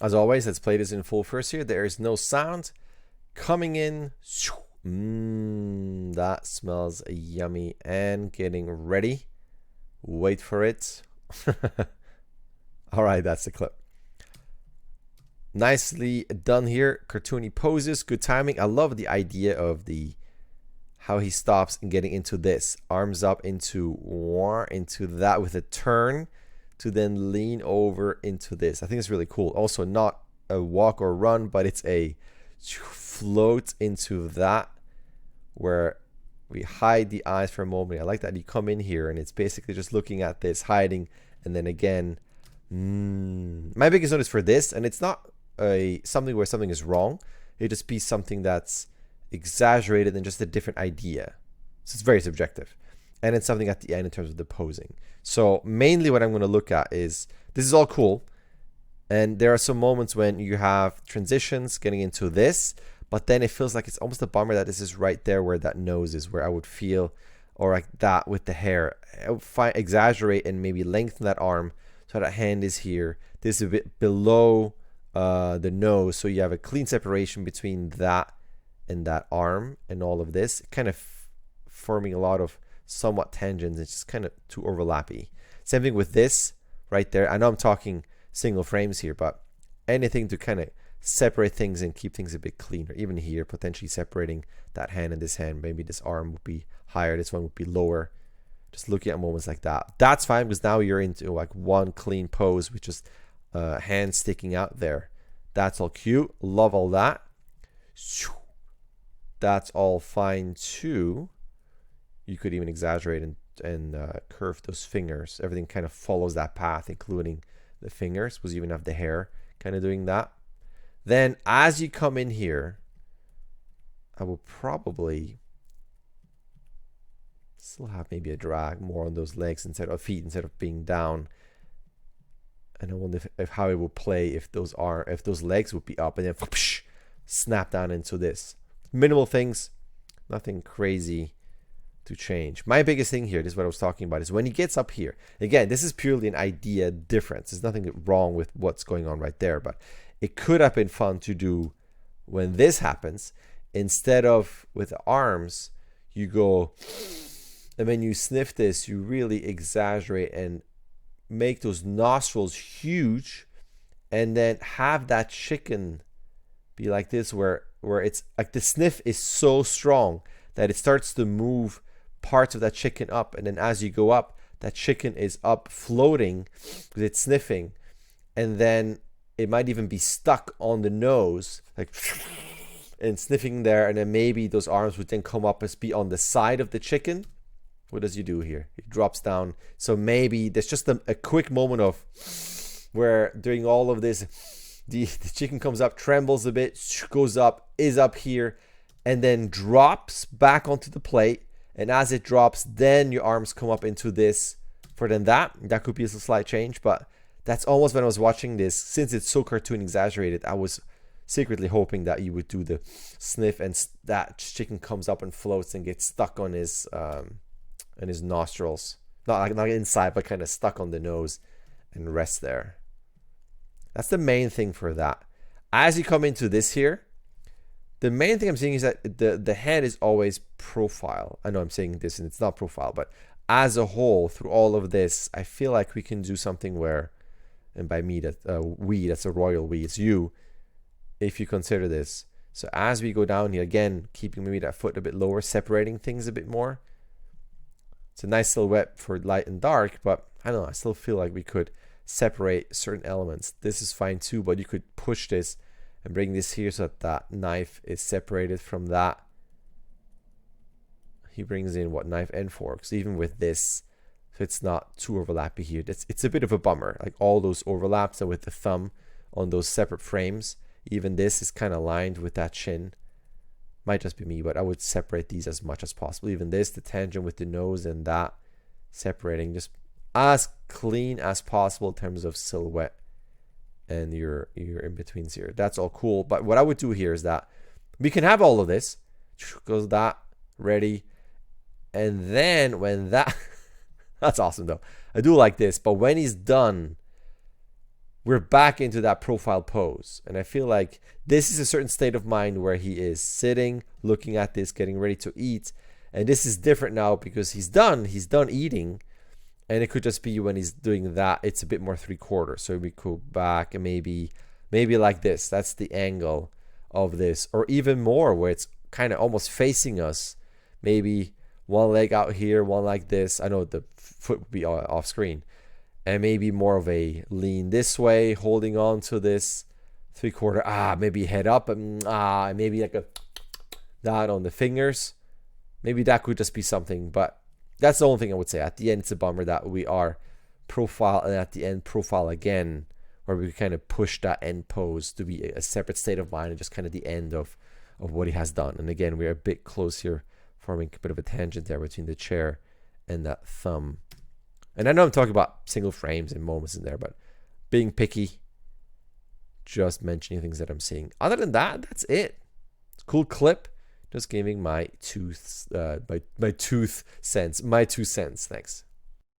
As always, let's play this in full first here. There is no sound coming in. That smells yummy and getting ready. Wait for it. All right, that's the clip. Nicely done here. Cartoony poses, good timing. I love the idea of the how he stops and getting into this. Arms up into that with a turn to then lean over into this. I think it's really cool. Also not a walk or run, but it's a float into that where we hide the eyes for a moment. I like that you come in here and it's basically just looking at this, hiding, and then again. My biggest notice for this, and it's not something where something is wrong, it just be something that's exaggerated and just a different idea. So it's very subjective. And it's something at the end in terms of the posing. So mainly what I'm going to look at is, this is all cool, and there are some moments when you have transitions getting into this, but then it feels like it's almost a bummer that this is right there where that nose is, where I would feel, or like that with the hair. I would exaggerate and maybe lengthen that arm so that hand is here. This is a bit below the nose, so you have a clean separation between that and that arm and all of this, kind of forming a lot of somewhat tangents. It's just kind of too overlappy. Same thing with this right there. I know I'm talking single frames here, but anything to kind of separate things and keep things a bit cleaner. Even here, potentially separating that hand and this hand. Maybe this arm would be higher, this one would be lower. Just looking at moments like that. That's fine, because now you're into like one clean pose with just hand sticking out there. That's all cute. Love all that. That's all fine too. You could even exaggerate and curve those fingers. Everything kind of follows that path, including the fingers, because you even have the hair kind of doing that. Then as you come in here, I will probably still have maybe a drag more on those legs instead of feet, instead of being down. And I wonder if how it will play if those legs would be up and then whoosh, snap down into this. Minimal things, nothing crazy to change. My biggest thing here, this is what I was talking about, is when he gets up here. Again, this is purely an idea difference. There's nothing wrong with what's going on right there, but it could have been fun to do when this happens. Instead of with the arms, you go, and when you sniff this, you really exaggerate and make those nostrils huge, and then have that chicken be like this, where it's like the sniff is so strong that it starts to move parts of that chicken up, and then as you go up, that chicken is up floating because it's sniffing, and then it might even be stuck on the nose like and sniffing there, and then maybe those arms would then come up and be on the side of the chicken. What does he do here? He drops down. So maybe there's just a quick moment of where during all of this, the chicken comes up, trembles a bit, goes up, is up here, and then drops back onto the plate. And as it drops, then your arms come up into this. For then that could be a slight change. But that's almost when I was watching this, since it's so cartoon exaggerated, I was secretly hoping that you would do the sniff and that chicken comes up and floats and gets stuck on his nostrils, not inside, but kind of stuck on the nose and rest there. That's the main thing for that. As you come into this here, the main thing I'm seeing is that the head is always profile. I know I'm saying this and it's not profile, but as a whole, through all of this, I feel like we can do something where, and by me, that's a royal we, it's you, if you consider this. So as we go down here, again, keeping maybe that foot a bit lower, separating things a bit more. It's a nice silhouette for light and dark, but I don't know, I still feel like we could separate certain elements. This is fine too, but you could push this and bring this here so that that knife is separated from that. He brings in what, knife and forks, even with this, so it's not too overlappy here. It's a bit of a bummer, like all those overlaps, and with the thumb on those separate frames, even this is kind of lined with that chin. Might just be me, but I would separate these as much as possible. Even this, the tangent with the nose and that, separating just as clean as possible in terms of silhouette and your in-betweens here. That's all cool. But what I would do here is that we can have all of this. Goes that, ready. And then when that, that's awesome though. I do like this, but when he's done, we're back into that profile pose. And I feel like this is a certain state of mind where he is sitting, looking at this, getting ready to eat. And this is different now because he's done eating. And it could just be when he's doing that, it's a bit more 3/4. So we go back and maybe like this. That's the angle of this. Or even more where it's kind of almost facing us. Maybe one leg out here, one like this. I know the foot would be off screen. And maybe more of a lean this way, holding on to this 3/4. Maybe head up and maybe like a that on the fingers. Maybe that could just be something, but that's the only thing I would say. At the end, it's a bummer that we are profile, and at the end, profile again, where we kind of push that end pose to be a separate state of mind and just kind of the end of what he has done. And again, we're a bit close here, forming a bit of a tangent there between the chair and that thumb. And I know I'm talking about single frames and moments in there, but being picky, just mentioning things that I'm seeing. Other than that, that's it. Cool clip. Just giving my 2 cents. Thanks.